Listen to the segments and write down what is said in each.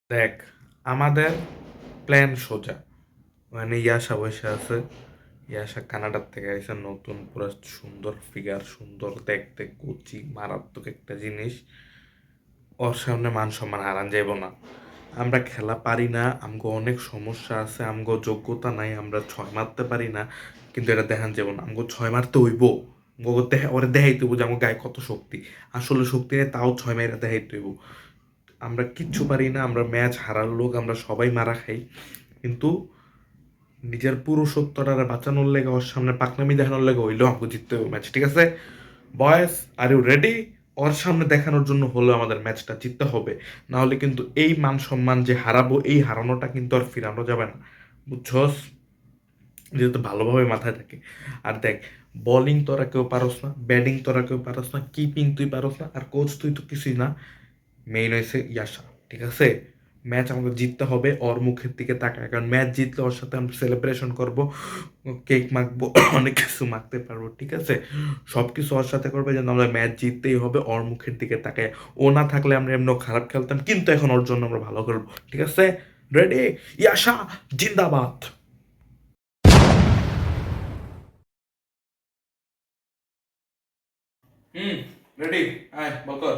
দেখ, আমাদের প্ল্যান সোজা। মানে ইয়াশা বসে আছে। ইয়াশা কানাডার থেকে আইসে, নতুন পুরো সুন্দর ফিগার, সুন্দর দেখতে, কুচি, মারাত্মক একটা জিনিস। ওর সামনে মান সম্মান হারান যাইব না। আমরা খেলা পারি না, আমগো অনেক সমস্যা আছে, আমগো যোগ্যতা নাই, আমরা ছয় মারতে পারি না। কিন্তু এটা দেখান যাব না, আমগো ছয় মারতে হইব। আমগো ওরে দেখাইতে হইব যে আমার গায়ে কত শক্তি। আসলে শক্তি নেই, তাও ছয় মাইরা দেখাইতে হইব। আমরা কিচ্ছু পারি না, আমরা ম্যাচ হারার লোক, আমরা সবাই মারা খাই। কিন্তু নিজের পুরুষত্বটারে বাঁচানোর লেগে, ওর সামনে পাকনামি দেখানোর লেগে হইলেও আমাকে জিততে হবে ম্যাচ, ঠিক আছে? বয়েস, আর ইউ রেডি? ওর সামনে দেখানোর জন্য হলেও আমাদের ম্যাচটা জিততে হবে। না হলে কিন্তু এই মান সম্মান যে হারাবো, এই হারানোটা কিন্তু আর ফিরানো যাবে না, বুঝছস? যেহেতু ভালোভাবে মাথায় থাকে। আর দেখ, বোলিং তোরা কেউ পারস না, ব্যাটিং তোরা কেউ পারস না, কিপিং তুই পারস না, আর কোচ তুই তো কিছুই না। মেইন হয়েছে ইয়াশা, ঠিক আছে? ম্যাচ আমাকে জিততে হবে ওর মুখের দিকে তাকায়, কারণ ম্যাচ জিতলে ওর সাথে আমরা সেলিব্রেশন করব, কেক মাখবো, অনেক কিছু মাখতে পারবো, ঠিক আছে? সব কিছু ওর সাথে করবে, যেন আমরা ম্যাচ জিততেই হবে ওর মুখের দিকে তাকায়। ও না থাকলে আমরা এমনি খারাপ খেলতাম, কিন্তু এখন ওর জন্য আমরা ভালো করবো, ঠিক আছে? রেডি? ইয়াশা জিন্দাবাদ। হুম, রেডি। আয় বল কর।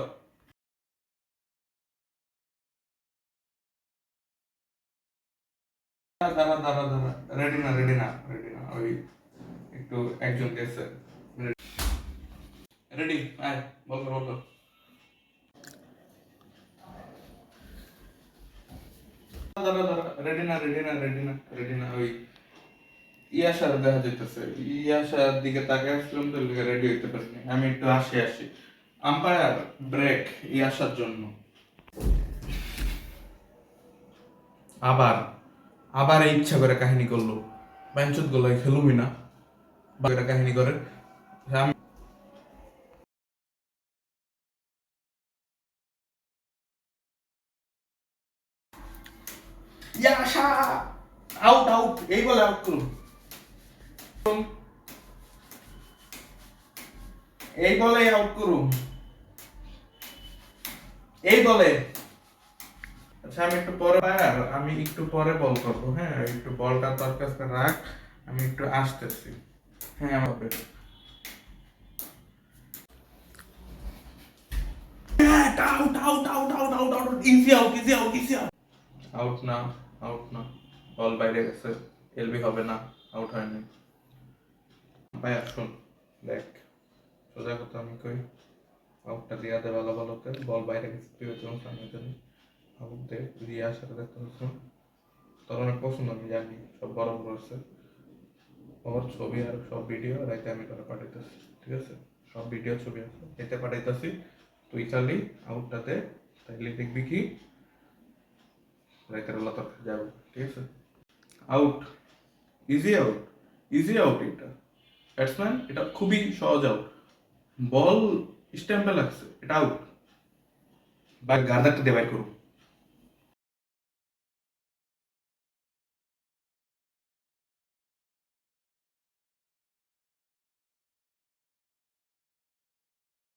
দাঁড়া দাঁড়া দাঁড়া, রেডি না, রেডি না, রেডি না, ওই একটু একজন গেছে। রেডি? আয় বল কর, বল কর। দাঁড়া দাঁড়া, রেডি না, রেডি না, রেডি না, রেডি না, ওই ইয়াশার দেখা যাইতেছে। ইয়াশার দিকে তাকিয়ে আসলাম তো, রেডি হইতে পারিনি, আমি একটু আসি আসি। আম্পায়ার ব্রেক ইয়াশার জন্য। আবার আবার এই ইচ্ছা করে কাহিনী করলো। বেঞ্চত গোলাই খেলুমি না, বাকিটা কাহিনী করে। আমি ইয়াশা আউট, আউট, এই বলে আউট করুন। এই বলে আউট করুন, এই বলে। আচ্ছা, আমি একটু পরে, আর আমি একটু পরে বল করবো, হ্যাঁ? একটু বলটা তোর কাছে রাখ, আমি একটু আসতেছি। হ্যাঁ, হবে। Out, out, out, out, out, out, easy out, easy out, easy out. Out না, আউট না, বল বাইরে গেছে, এলবি হবে না, আউট হয়নি। ভাই শুন, দেখ, সোজা কথা আমি কই, আউটটা দিয়া দে ভালো ভালো করে, বল বাইরে গেছে, তুই হচ্ছে সামনে জানি। আউট দে, রিয়া সাথে দেখতে হচ্ছে। তোর অনেক পছন্দ আমি জানি, সব বড় বড় আছে। ওর ছবি আর সব ভিডিও রাইতে আমি তোরা পাঠাইতেছি, ঠিক আছে? সব ভিডিও ছবি আছে, এতে পাঠাইতেছি। তুই খালি আউটটাতে, তাইলে দেখবি কি রাইতের বেলা তোর যাবে, ঠিক আছে? Out, easy out, easy out. এটা ব্যাটসম্যান, এটা খুবই সহজ আউট। বল স্ট্যাম্পে লাগছে, এটা আউট। বা গার্দারটা দিয়ে বাইর করুন।